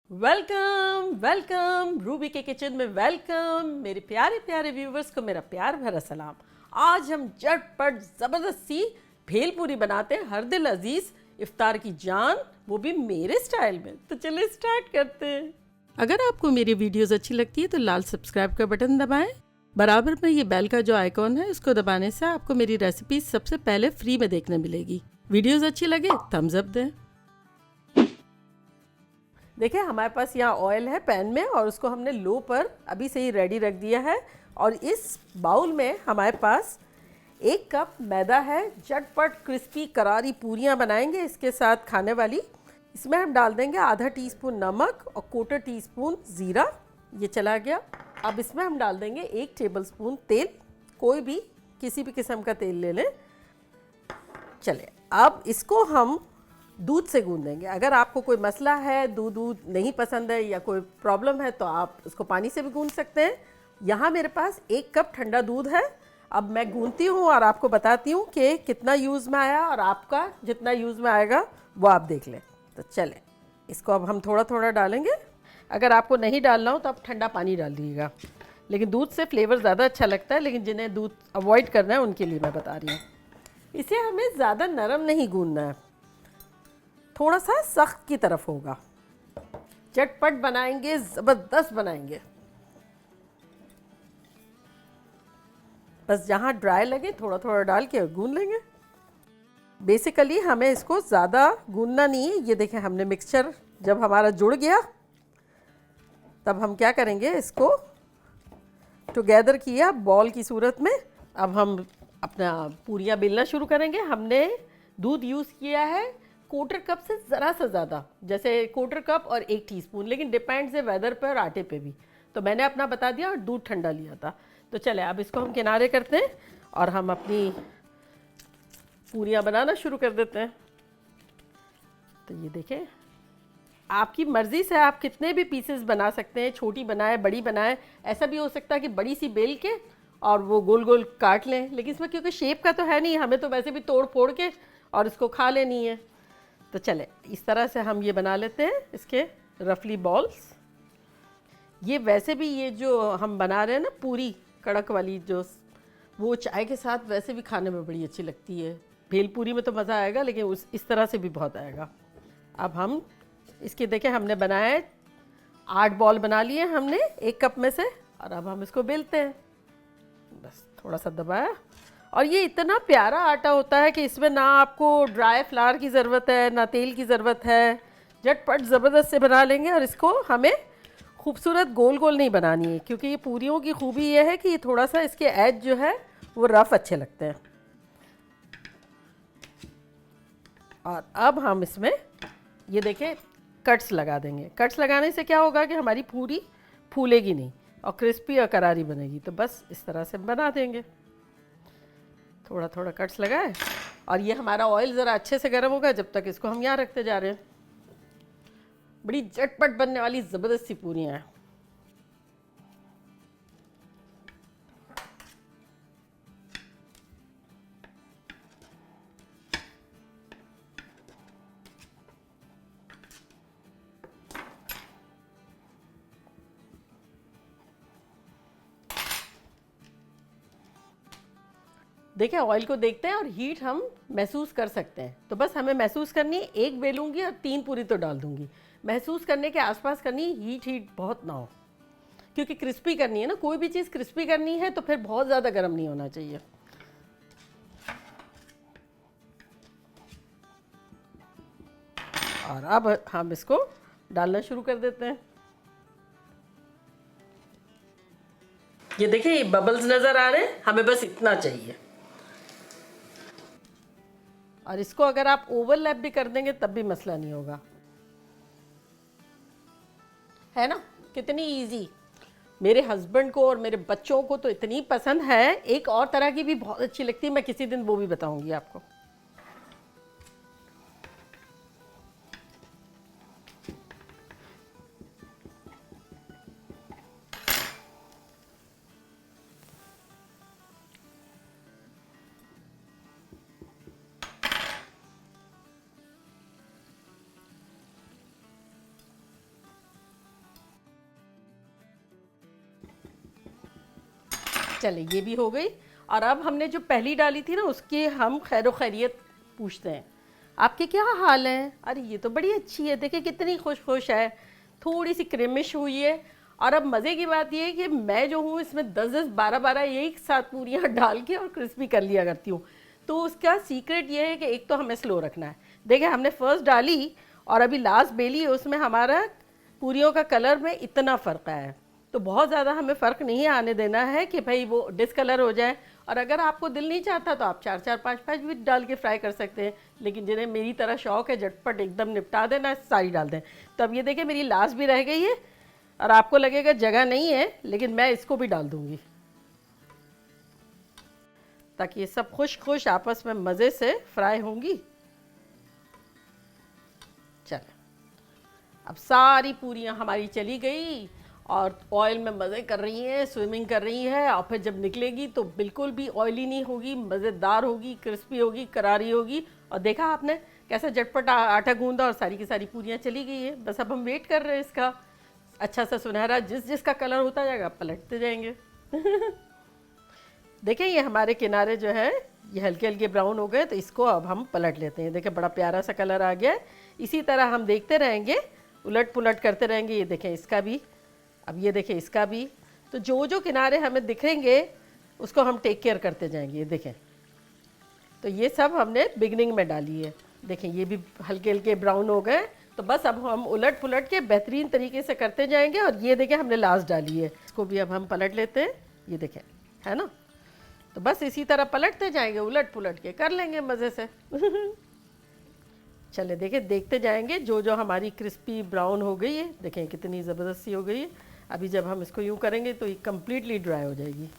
Welcome welcome Ruby के kitchen में welcome. मेरे प्यारे प्यारे व्यूवर्स को मेरा प्यार भरा सलाम। आज हम झटपट ज़बरदस्ती भेलपूरी बनाते हैं, हर दिल अजीज इफ्तार की जान, वो भी मेरे स्टाइल में। तो चलिए स्टार्ट करते हैं। अगर आपको मेरी वीडियोस अच्छी लगती है तो लाल सब्सक्राइब का बटन दबाएं। बराबर में ये बेल का जो आइकॉन है उसको दबाने से आपको मेरी रेसिपी सबसे पहले फ्री में देखने मिलेगी। वीडियोस अच्छी लगे थम्स अप दें। देखिए हमारे पास यहाँ ऑयल है पैन में और उसको हमने लो पर अभी से ही रेडी रख दिया है। और इस बाउल में हमारे पास 1 कप मैदा है। झटपट क्रिस्पी करारी पूरियाँ बनाएंगे इसके साथ खाने वाली। इसमें हम डाल देंगे आधा टीस्पून नमक और 1/4 टीस्पून ज़ीरा, ये चला गया। अब इसमें हम डाल देंगे 1 टेबलस्पून तेल, कोई भी किसी भी किस्म का तेल ले लें। चले अब इसको हम दूध से गूंद देंगे। अगर आपको कोई मसला है, दूध नहीं पसंद है या कोई प्रॉब्लम है तो आप इसको पानी से भी गूंद सकते हैं। यहाँ मेरे पास 1 कप ठंडा दूध है। अब मैं गूंदती हूँ और आपको बताती हूँ कि कितना यूज़ में आया और आपका जितना यूज़ में आएगा वो आप देख लें। तो चलें इसको अब हम थोड़ा थोड़ा डालेंगे। अगर आपको नहीं डालना हो तो आप ठंडा पानी डाल दीजिएगा, लेकिन दूध से फ्लेवर ज़्यादा अच्छा लगता है। लेकिन जिन्हें दूध अवॉइड करना है उनके लिए मैं बता रही हूँ। इसे हमें ज़्यादा नरम नहीं गूंदना है, थोड़ा सा सख्त की तरफ होगा। चटपट बनाएंगे, ज़बरदस्त बनाएंगे। बस जहाँ ड्राई लगे थोड़ा थोड़ा डाल के गूंद लेंगे। बेसिकली हमें इसको ज़्यादा गूंदना नहीं है। ये देखें हमने मिक्सचर जब हमारा जुड़ गया तब हम क्या करेंगे, इसको टुगेदर किया बॉल की सूरत में। अब हम अपना पूरियाँ बेलना शुरू करेंगे। हमने दूध यूज़ किया है 1/4 कप से ज़रा सा ज़्यादा, जैसे 1/4 कप और 1 टीस्पून, लेकिन डिपेंड्स है वेदर पर और आटे पे भी। तो मैंने अपना बता दिया और दूध ठंडा लिया था। तो चले अब इसको हम किनारे करते हैं और हम अपनी पूरियाँ बनाना शुरू कर देते हैं। तो ये देखें, आपकी मर्ज़ी से आप कितने भी पीसेस बना सकते हैं, छोटी बनाए बड़ी बनाए। ऐसा भी हो सकता है कि बड़ी सी बेल के और वो गोल गोल काट लें, लेकिन इसमें क्योंकि शेप का तो है नहीं, हमें तो वैसे भी तोड़ फोड़ के और इसको खा लेनी है। तो चले इस तरह से हम ये बना लेते हैं इसके रफली बॉल्स। ये वैसे भी ये जो हम बना रहे हैं ना पूरी कड़क वाली, जो वो चाय के साथ वैसे भी खाने में बड़ी अच्छी लगती है। भेलपूरी में तो मज़ा आएगा, लेकिन इस तरह से भी बहुत आएगा। अब हम इसके देखें हमने बनाए 8 बॉल बना लिए हमने 1 कप में से, और अब हम इसको बेलते हैं। बस थोड़ा सा दबाया, और ये इतना प्यारा आटा होता है कि इसमें ना आपको ड्राई फ्लावर की ज़रूरत है ना तेल की ज़रूरत है। झटपट ज़बरदस्त से बना लेंगे। और इसको हमें खूबसूरत गोल गोल नहीं बनानी है, क्योंकि ये पूरियों की खूबी ये है कि ये थोड़ा सा इसके एज जो है वो रफ़ अच्छे लगते हैं। और अब हम इसमें ये देखें कट्स लगा देंगे। कट्स लगाने से क्या होगा कि हमारी पूरी फूलेगी नहीं और क्रिस्पी और करारी बनेगी। तो बस इस तरह से बना देंगे, थोड़ा थोड़ा कट्स लगाए। और ये हमारा ऑयल ज़रा अच्छे से गर्म होगा जब तक इसको हम यहाँ रखते जा रहे हैं। बड़ी झटपट बनने वाली ज़बरदस्त सी पूरियाँ हैं। देखिए ऑयल को देखते हैं और हीट हम महसूस कर सकते हैं। तो बस हमें महसूस करनी है, 1 बेलूंगी और 3 पूरी तो डाल दूंगी। महसूस करने के आसपास करनी, हीट बहुत ना हो, क्योंकि क्रिस्पी करनी है ना। कोई भी चीज़ क्रिस्पी करनी है तो फिर बहुत ज़्यादा गर्म नहीं होना चाहिए। और अब हम इसको डालना शुरू कर देते हैं। ये देखिए ये बबल्स नज़र आ रहे हैं, हमें बस इतना चाहिए। और इसको अगर आप ओवरलैप भी कर देंगे तब भी मसला नहीं होगा, है ना। कितनी इजी। मेरे हस्बैंड को और मेरे बच्चों को तो इतनी पसंद है। एक और तरह की भी बहुत अच्छी लगती है, मैं किसी दिन वो भी बताऊंगी आपको। चले ये भी हो गई। और अब हमने जो पहली डाली थी ना उसकी हम खैर खैरियत पूछते हैं। आपके क्या हाल है? अरे ये तो बड़ी अच्छी है, देखिए कितनी खुश खुश है, थोड़ी सी क्रिमिश हुई है। और अब मज़े की बात ये है कि मैं जो हूँ इसमें 10-10 12-12 एक साथ पूरियाँ डाल के और क्रिस्पी कर लिया करती हूँ। तो उसका सीक्रेट ये है कि एक तो हमें स्लो रखना है। देखिए हमने फर्स्ट डाली और अभी लास्ट बेली है, उसमें हमारा पूरियों का कलर में इतना फ़र्क आया है। तो बहुत ज़्यादा हमें फ़र्क नहीं आने देना है कि भाई वो डिसकलर हो जाए। और अगर आपको दिल नहीं चाहता तो आप 4-4 5-5 भी डाल के फ्राई कर सकते हैं, लेकिन जिन्हें मेरी तरह शौक़ है झटपट एकदम निपटा देना, सारी डाल दें। तो अब ये देखिए मेरी लास्ट भी रह गई है और आपको लगेगा जगह नहीं है, लेकिन मैं इसको भी डाल दूँगी ताकि ये सब खुश खुश आपस में मज़े से फ्राई होंगी। चलें, अब सारी पूरियाँ हमारी चली गई और ऑयल में मज़े कर रही हैं, स्विमिंग कर रही है। और फिर जब निकलेगी तो बिल्कुल भी ऑयली नहीं होगी, मज़ेदार होगी, क्रिस्पी होगी, करारी होगी। और देखा आपने कैसा झटपट आटा गूंदा और सारी की सारी पूरियाँ चली गई है। बस अब हम वेट कर रहे हैं इसका अच्छा सा सुनहरा जिसका कलर होता जाएगा पलटते जाएंगे। देखें ये हमारे किनारे जो है ये हल्के हल्के ब्राउन हो गए, तो इसको अब हम पलट लेते हैं। देखें बड़ा प्यारा सा कलर आ गया है। इसी तरह हम देखते रहेंगे, उलट पुलट करते रहेंगे। ये देखें इसका भी, अब ये देखें इसका भी। तो जो जो किनारे हमें दिखेंगे उसको हम टेक केयर करते जाएंगे। ये देखें, तो ये सब हमने बिगनिंग में डाली है। देखें ये भी हल्के हल्के ब्राउन हो गए। तो बस अब हम उलट पुलट के बेहतरीन तरीके से करते जाएंगे। और ये देखें हमने लास्ट डाली है, इसको भी अब हम पलट लेते हैं। ये देखें है ना, तो बस इसी तरह पलटते जाएंगे, उलट पुलट के कर लेंगे मज़े से। चले देखें देखते जाएंगे जो जो हमारी क्रिस्पी ब्राउन हो गई है। देखें कितनी ज़बरदस्त सी हो गई है। अभी जब हम इसको यूँ करेंगे तो ये कम्प्लीटली ड्राई हो जाएगी।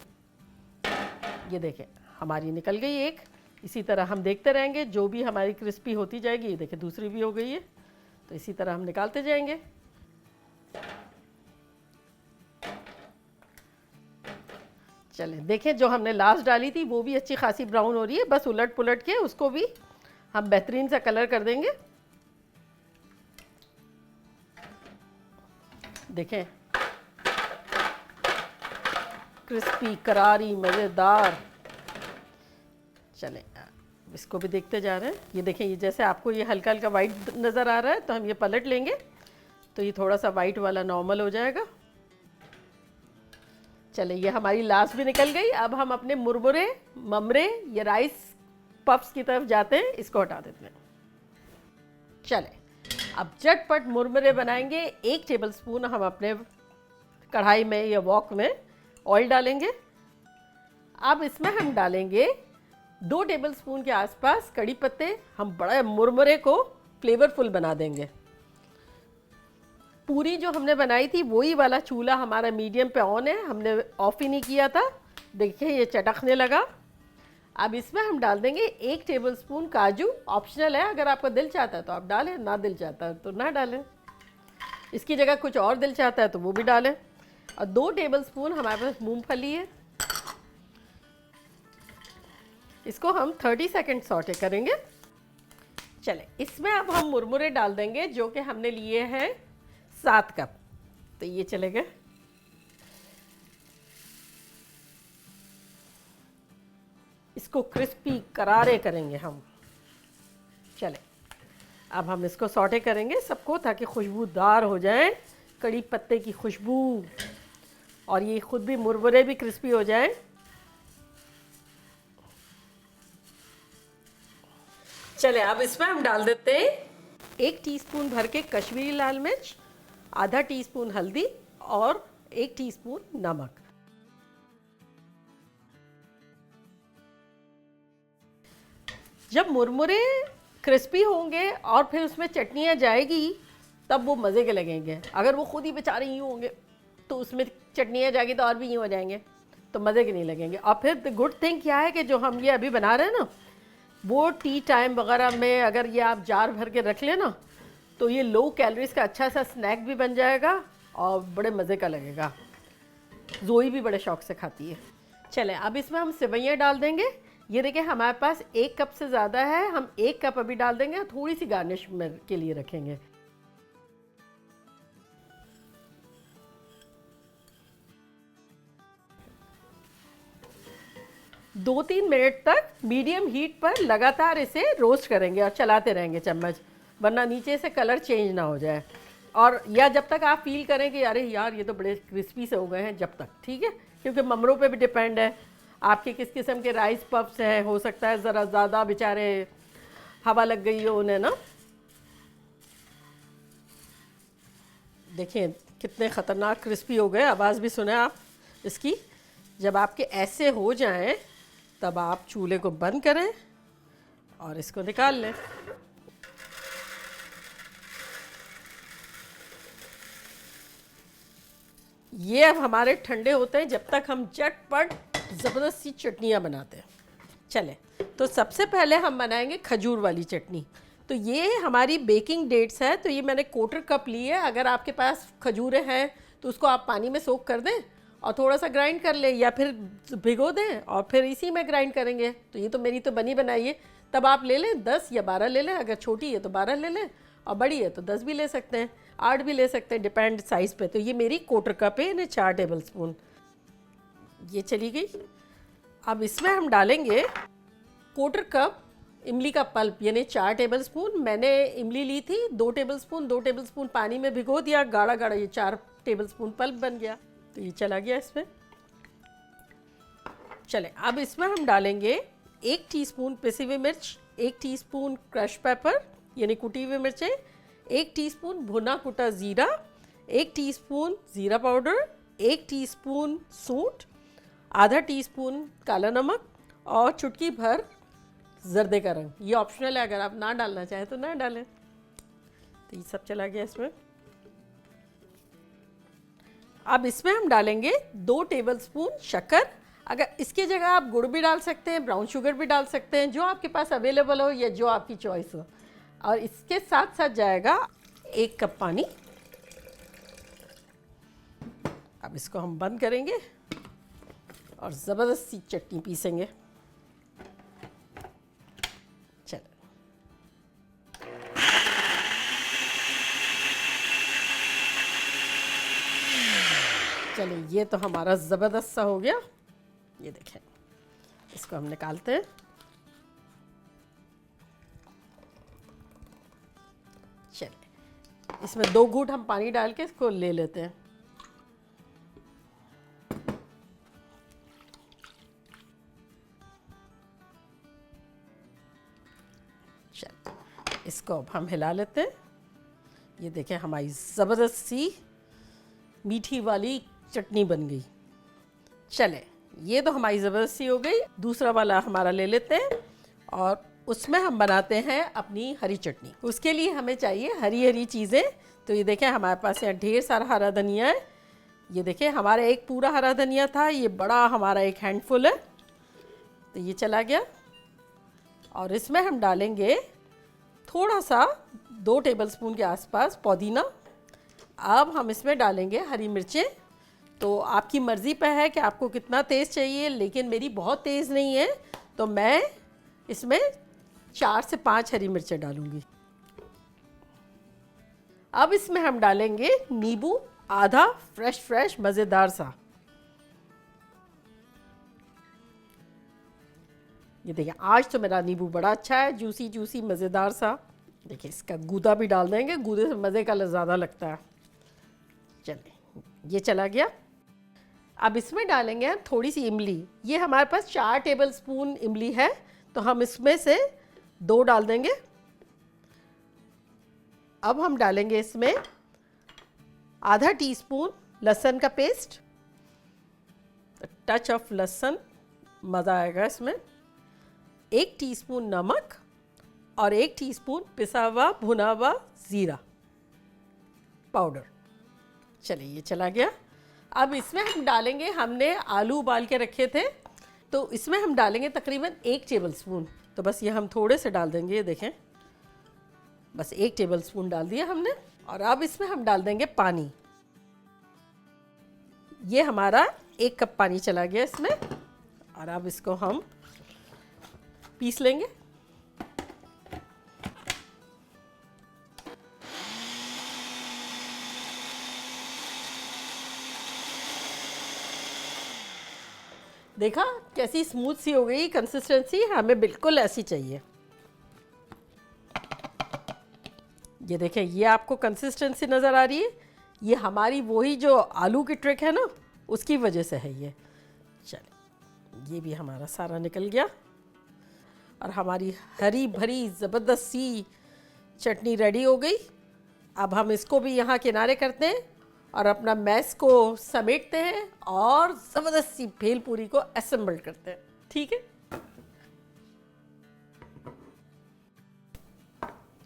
ये देखें हमारी निकल गई एक। इसी तरह हम देखते रहेंगे जो भी हमारी क्रिस्पी होती जाएगी। ये देखें दूसरी भी हो गई है, तो इसी तरह हम निकालते जाएंगे। चलें देखें जो हमने लास्ट डाली थी वो भी अच्छी खासी ब्राउन हो रही है। बस उलट पुलट के उसको भी हम बेहतरीन सा कलर कर देंगे। देखें क्रिस्पी करारी मज़ेदार। चलें इसको भी देखते जा रहे हैं। ये देखें ये जैसे आपको ये हल्का हल्का वाइट नज़र आ रहा है, तो हम ये पलट लेंगे तो ये थोड़ा सा वाइट वाला नॉर्मल हो जाएगा। चले ये हमारी लास्ट भी निकल गई। अब हम अपने मुरमुरे ममरे या राइस पफ्स की तरफ जाते हैं, इसको हटा देते हैं। चले अब झटपट मुरमुरे बनाएंगे। 1 टेबलस्पून हम अपने कढ़ाई में या वॉक में ऑयल डालेंगे। अब इसमें हम डालेंगे 2 टेबलस्पून के आसपास कड़ी पत्ते। हम बड़ा मुरमुरे को फ्लेवरफुल बना देंगे। पूरी जो हमने बनाई थी वही वाला चूल्हा हमारा मीडियम पे ऑन है, हमने ऑफ ही नहीं किया था। देखिए ये चटकने लगा। अब इसमें हम डाल देंगे 1 टेबलस्पून काजू। ऑप्शनल है, अगर आपका दिल चाहता है तो आप डालें, ना दिल चाहता है तो ना डालें। इसकी जगह कुछ और दिल चाहता है तो वो भी डालें। और 2 टेबलस्पून हमारे पास मूंगफली है, इसको हम 30 सेकंड सॉटे करेंगे। चले इसमें अब हम मुरमुरे डाल देंगे जो कि हमने लिए हैं 7 कप। तो ये चलेगा। इसको क्रिस्पी करारे करेंगे हम। चले अब हम इसको सॉटे करेंगे सबको ताकि खुशबूदार हो जाए, कड़ी पत्ते की खुशबू, और ये खुद भी मुरमुरे भी क्रिस्पी हो जाएं। चले अब इसमें हम डाल देते हैं 1 टीस्पून भर के कश्मीरी लाल मिर्च, आधा टीस्पून हल्दी और 1 टीस्पून नमक। जब मुरमुरे क्रिस्पी होंगे और फिर उसमें चटनियाँ जाएगी तब वो मज़े के लगेंगे। अगर वो खुद ही बेचारे यूँ होंगे तो उसमें चटनियाँ जाएगी तो और भी यूँ हो जाएंगे, तो मज़े के नहीं लगेंगे। और फिर द गुड थिंग क्या है कि जो हम ये अभी बना रहे हैं ना, वो टी टाइम वगैरह में अगर ये आप जार भर के रख लेना तो ये लो कैलोरीज का अच्छा सा स्नैक भी बन जाएगा और बड़े मज़े का लगेगा। जोई भी बड़े शौक से खाती है। चलें अब इसमें हम सेवइयाँ डाल देंगे। ये देखिए हमारे पास 1 कप से ज़्यादा है, हम 1 कप अभी डाल देंगे, थोड़ी सी गार्निश में के लिए रखेंगे। 2-3 मिनट तक मीडियम हीट पर लगातार इसे रोस्ट करेंगे और चलाते रहेंगे चम्मच, वरना नीचे से कलर चेंज ना हो जाए। और या जब तक आप फील करें कि अरे यार ये तो बड़े क्रिस्पी से हो गए हैं, जब तक, ठीक है, क्योंकि ममरों पे भी डिपेंड है आपके किस किस्म के राइस पफ्स हैं। हो सकता है ज़रा ज़्यादा बेचारे हवा लग गई हो उन्हें ना। देखिए कितने ख़तरनाक क्रिस्पी हो गए, आवाज़ भी सुने आप इसकी। जब आपके ऐसे हो जाएं तब आप चूल्हे को बंद करें और इसको निकाल लें। ये अब हमारे ठंडे होते हैं जब तक हम चटपट ज़बरदस्त सी चटनियाँ बनाते हैं। चले, तो सबसे पहले हम बनाएंगे खजूर वाली चटनी। तो ये हमारी बेकिंग डेट्स है, तो ये मैंने 1/4 कप ली है। अगर आपके पास खजूरें हैं तो उसको आप पानी में सोक कर दें और थोड़ा सा ग्राइंड कर लें, या फिर भिगो दें और फिर इसी में ग्राइंड करेंगे। तो ये तो मेरी तो बनी बनाई है, तब आप ले लें 10 या 12 ले लें। अगर छोटी है तो 12 ले लें और बड़ी है तो 10 भी ले सकते हैं, 8 भी ले सकते हैं, डिपेंड साइज़ पे। तो ये मेरी 1/4 कप है, इन्हें 4 टेबल स्पून ये चली गई। अब इसमें हम डालेंगे 1/4 कप इमली का पल्प, यानी 4 टेबल स्पून। मैंने इमली ली थी 2 टेबल स्पून, 2 टेबल स्पून पानी में भिगो दिया, गाढ़ा गाढ़ा ये 4 टेबल स्पून पल्प बन गया। तो ये चला गया इसमें। चले, अब इसमें हम डालेंगे 1 टीस्पून पिसी हुई मिर्च, 1 टीस्पून क्रश पेपर यानी कुटी हुई मिर्चें, 1 टीस्पून भुना कुटा ज़ीरा, 1 टीस्पून ज़ीरा पाउडर, 1 टीस्पून सूंठ, आधा टीस्पून काला नमक और चुटकी भर जर्दे का रंग। ये ऑप्शनल है, अगर आप ना डालना चाहें तो ना डालें। तो ये सब चला गया इसमें। अब इसमें हम डालेंगे 2 टेबलस्पून शक्कर। अगर इसकी जगह आप गुड़ भी डाल सकते हैं, ब्राउन शुगर भी डाल सकते हैं, जो आपके पास अवेलेबल हो या जो आपकी चॉइस हो। और इसके साथ साथ जाएगा 1 कप पानी। अब इसको हम बंद करेंगे और ज़बरदस्त सी चटनी पीसेंगे। चलिए, ये तो हमारा ज़बरदस्त सा हो गया। ये देखें, इसको हम निकालते हैं। चलिए, इसमें 2 घूंट हम पानी डाल के इसको ले लेते हैं। चलिए, इसको अब हम हिला लेते हैं। ये देखें, हमारी ज़बरदस्त सी मीठी वाली चटनी बन गई। चले, ये तो हमारी ज़बरदस्ती हो गई। दूसरा वाला हमारा ले लेते हैं और उसमें हम बनाते हैं अपनी हरी चटनी। उसके लिए हमें चाहिए हरी हरी चीज़ें। तो ये देखें, हमारे पास यहाँ ढेर सारा हरा धनिया है। ये देखें, हमारा एक पूरा हरा धनिया था, ये बड़ा हमारा एक हैंडफुल है। तो ये चला गया। और इसमें हम डालेंगे थोड़ा सा 2 टेबलस्पून के आसपास पुदीना। अब हम इसमें डालेंगे हरी मिर्चें। तो आपकी मर्ज़ी पे है कि आपको कितना तेज़ चाहिए, लेकिन मेरी बहुत तेज़ नहीं है, तो मैं इसमें 4 से 5 हरी मिर्चें डालूंगी। अब इसमें हम डालेंगे नींबू आधा, फ्रेश मज़ेदार सा। ये देखिए, आज तो मेरा नींबू बड़ा अच्छा है, जूसी मज़ेदार सा। देखिए, इसका गूदा भी डाल देंगे, गूदे से मज़े का ज़्यादा लगता है। चलिए, ये चला गया। अब इसमें डालेंगे हम थोड़ी सी इमली। ये हमारे पास 4 टेबलस्पून इमली है, तो हम इसमें से 2 डाल देंगे। अब हम डालेंगे इसमें आधा टीस्पून लहसुन का पेस्ट, टच ऑफ लहसुन, मज़ा आएगा इसमें। 1 टीस्पून नमक और 1 टीस्पून पिसा हुआ भुना हुआ ज़ीरा पाउडर। चलिए, ये चला गया। अब इसमें हम डालेंगे, हमने आलू उबाल के रखे थे, तो इसमें हम डालेंगे तकरीबन 1 टेबलस्पून। तो बस ये हम थोड़े से डाल देंगे। ये देखें, बस 1 टेबलस्पून डाल दिया हमने। और अब इसमें हम डाल देंगे पानी। ये हमारा 1 कप पानी चला गया इसमें। और अब इसको हम पीस लेंगे। देखा कैसी स्मूथ सी हो गई कंसिस्टेंसी, हमें बिल्कुल ऐसी चाहिए। ये देखें, ये आपको कंसिस्टेंसी नज़र आ रही है, ये हमारी वही जो आलू की ट्रिक है ना, उसकी वजह से है ये। चलिए, ये भी हमारा सारा निकल गया और हमारी हरी भरी ज़बरदस्त सी चटनी रेडी हो गई। अब हम इसको भी यहाँ किनारे करते हैं और अपना मैस को समेटते हैं और ज़बरदस्त सी भेलपूरी को असेंबल करते हैं। ठीक है,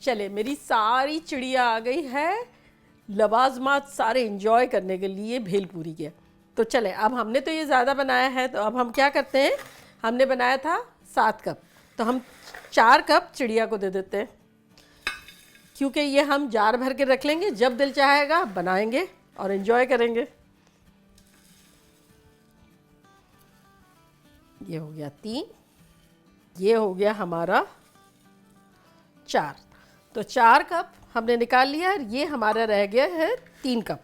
चले, मेरी सारी चिड़िया आ गई है लवाजमात सारे एंजॉय करने के लिए भेलपूरी के। तो चले, अब हमने तो ये ज़्यादा बनाया है, तो अब हम क्या करते हैं, हमने बनाया था 7 कप, तो हम 4 कप चिड़िया को दे देते हैं, क्योंकि ये हम जार भर के रख लेंगे, जब दिल चाहेगा बनाएंगे और एंजॉय करेंगे। ये हो गया 3, ये हो गया हमारा 4, तो 4 कप हमने निकाल लिया और ये हमारा रह गया है 3 कप।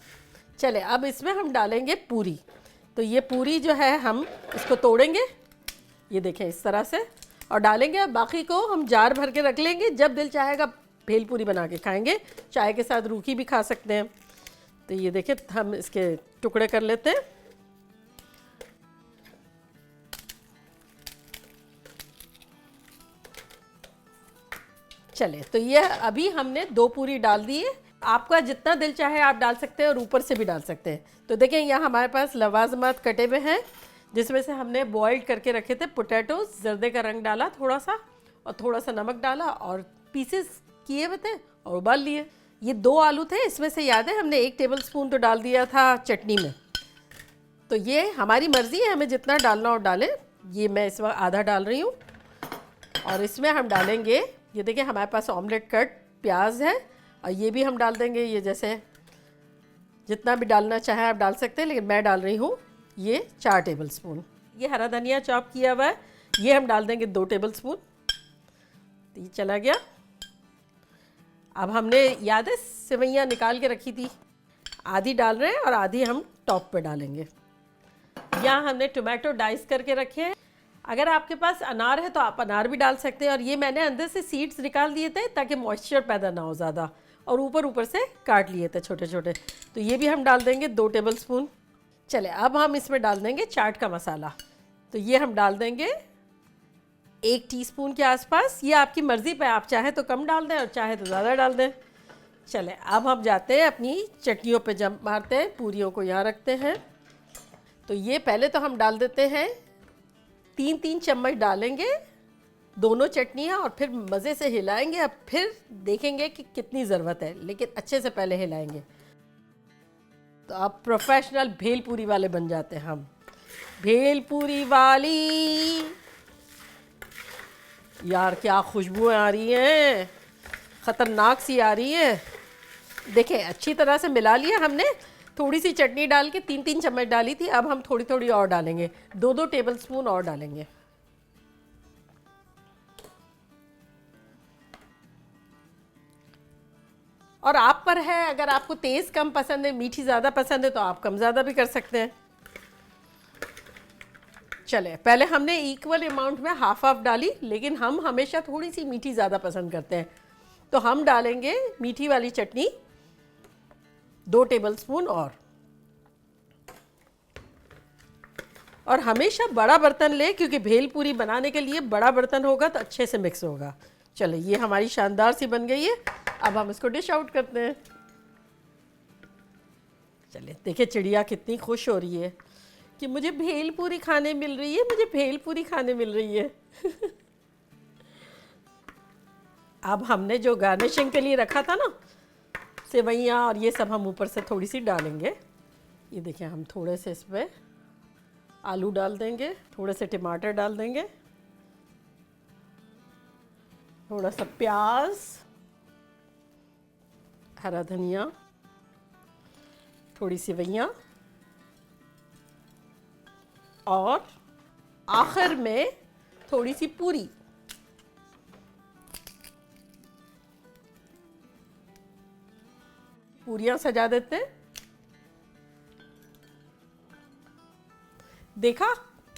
चले, अब इसमें हम डालेंगे पूरी। तो ये पूरी जो है हम इसको तोड़ेंगे, ये देखें इस तरह से, और डालेंगे। बाकी को हम जार भर के रख लेंगे, जब दिल चाहेगा भेलपूरी बना के खाएंगे, चाय के साथ रूखी भी खा सकते हैं। तो ये देखें, हम इसके टुकड़े कर लेते हैं। चले, तो ये अभी हमने 2 पूरी डाल दी है, आपका जितना दिल चाहे आप डाल सकते हैं और ऊपर से भी डाल सकते हैं। तो देखें, यहाँ हमारे पास लवाजमात कटे हुए हैं, जिसमें से हमने बॉइल्ड करके रखे थे पोटैटोज, जर्दे का रंग डाला थोड़ा सा और थोड़ा सा नमक डाला और पीसेस किए हुए थे और उबाल लिए। ये 2 आलू थे, इसमें से याद है हमने 1 टेबलस्पून तो डाल दिया था चटनी में। तो ये हमारी मर्ज़ी है, हमें जितना डालना और डालें। ये मैं इस वक्त आधा डाल रही हूँ और इसमें हम डालेंगे, ये देखिए हमारे पास ऑमलेट कट प्याज है और ये भी हम डाल देंगे। ये जैसे जितना भी डालना चाहे आप डाल सकते हैं, लेकिन मैं डाल रही हूँ ये 4 टेबलस्पून। ये हरा धनिया चॉप किया हुआ है, ये हम डाल देंगे 2 टेबलस्पून। तो ये चला गया। अब हमने याद है सेवइयाँ निकाल के रखी थी, आधी डाल रहे हैं और आधी हम टॉप पे डालेंगे। यहाँ हमने टोमेटो डाइस करके रखे हैं, अगर आपके पास अनार है तो आप अनार भी डाल सकते हैं। और ये मैंने अंदर से सीड्स निकाल दिए थे ताकि मॉइस्चर पैदा ना हो ज़्यादा, और ऊपर से काट लिए थे छोटे छोटे। तो ये भी हम डाल देंगे 2 टेबलस्पून। चले, अब हम इसमें डाल देंगे चाट का मसाला। तो ये हम डाल देंगे 1 टीस्पून के आसपास। ये आपकी मर्ज़ी पे, आप चाहे तो कम डाल दें और चाहे तो ज़्यादा डाल दें। चले, अब हम जाते हैं अपनी चटनियों पे जंप मारते हैं, पूरियों को यहाँ रखते हैं। तो ये पहले तो हम डाल देते हैं 3-3 चम्मच डालेंगे दोनों चटनियाँ, और फिर मज़े से हिलाएंगे। अब फिर देखेंगे कि कितनी ज़रूरत है, लेकिन अच्छे से पहले हिलाएंगे। तो अब प्रोफेशनल भेलपूरी वाले बन जाते हैं हम। भेलपूरी वाली, यार क्या खुशबुएं आ रही हैं, ख़तरनाक सी आ रही है। देखें, अच्छी तरह से मिला लिया हमने। थोड़ी सी चटनी डाल के 3-3 चम्मच डाली थी, अब हम थोड़ी थोड़ी और डालेंगे, 2-2 टेबलस्पून और डालेंगे। और आप पर है, अगर आपको तेज़ कम पसंद है, मीठी ज़्यादा पसंद है, तो आप कम ज़्यादा भी कर सकते हैं। चले, पहले हमने इक्वल अमाउंट में हाफ डाली, लेकिन हम हमेशा थोड़ी सी मीठी ज़्यादा पसंद करते हैं, तो हम डालेंगे मीठी वाली चटनी 2 टेबलस्पून और हमेशा बड़ा बर्तन ले, क्योंकि भेलपूरी बनाने के लिए बड़ा बर्तन होगा तो अच्छे से मिक्स होगा। चलो, ये हमारी शानदार सी बन गई है। अब हम इसको डिश आउट करते हैं। चलिए, देखिए चिड़िया कितनी खुश हो रही है कि मुझे भेलपूरी खाने मिल रही है, मुझे भेलपूरी खाने मिल रही है। अब हमने जो गार्निशिंग के लिए रखा था ना, सेवइयाँ और ये सब, हम ऊपर से थोड़ी सी डालेंगे। ये देखिए, हम थोड़े से इसमें आलू डाल देंगे, थोड़े से टमाटर डाल देंगे, थोड़ा सा प्याज, हरा धनिया, थोड़ी सेवइयाँ, और आखिर में थोड़ी सी पूरी। पूरियां सजा देते हैं। देखा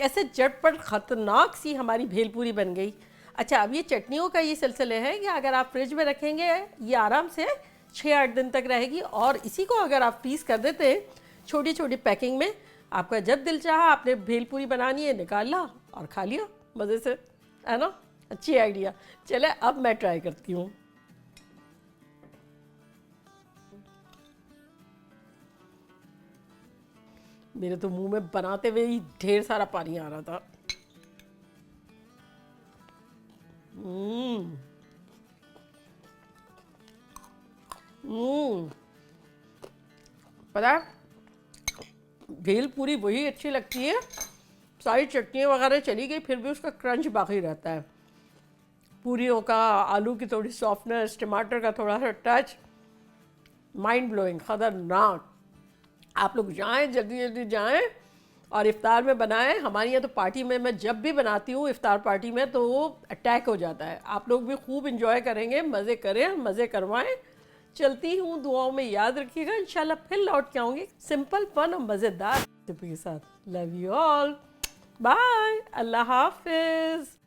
कैसे झटपट ख़तरनाक सी हमारी भेलपूरी बन गई। अच्छा, अब ये चटनियों का ये सिलसिले है कि अगर आप फ्रिज में रखेंगे ये आराम से 6-8 दिन तक रहेगी, और इसी को अगर आप फ्रीज़ कर देते हैं छोटी छोटी पैकिंग में, आपका जब दिल चाहा आपने भेलपूरी बनानी है निकाल ला और खा लिया मज़े से, है ना। अच्छी आइडिया। चले अब मैं ट्राई करती हूँ। मेरे तो मुंह में बनाते हुए ही ढेर सारा पानी आ रहा था। पता है, भेलपूरी वही अच्छी लगती है, सारी चटनियाँ वगैरह चली गई फिर भी उसका क्रंच बाकी रहता है। पूरियों का, आलू की थोड़ी सॉफ्टनेस, टमाटर का थोड़ा सा टच, माइंड ब्लोइंग, ख़तरनाक। आप लोग जाएं, जल्दी जल्दी जाएं और इफ्तार में बनाएं। हमारे यहाँ तो पार्टी में, मैं जब भी बनाती हूँ इफ्तार पार्टी में, तो वो अटैक हो जाता है। आप लोग भी खूब इंजॉय करेंगे, मज़े करें, मज़े करवाएं। चलती हूँ, दुआओं में याद रखिएगा। इंशाल्लाह फिर लौट के आऊँगी सिंपल, फन और मज़ेदार रेसिपी के साथ। लव यू ऑल, बाय, अल्लाह हाफिज़।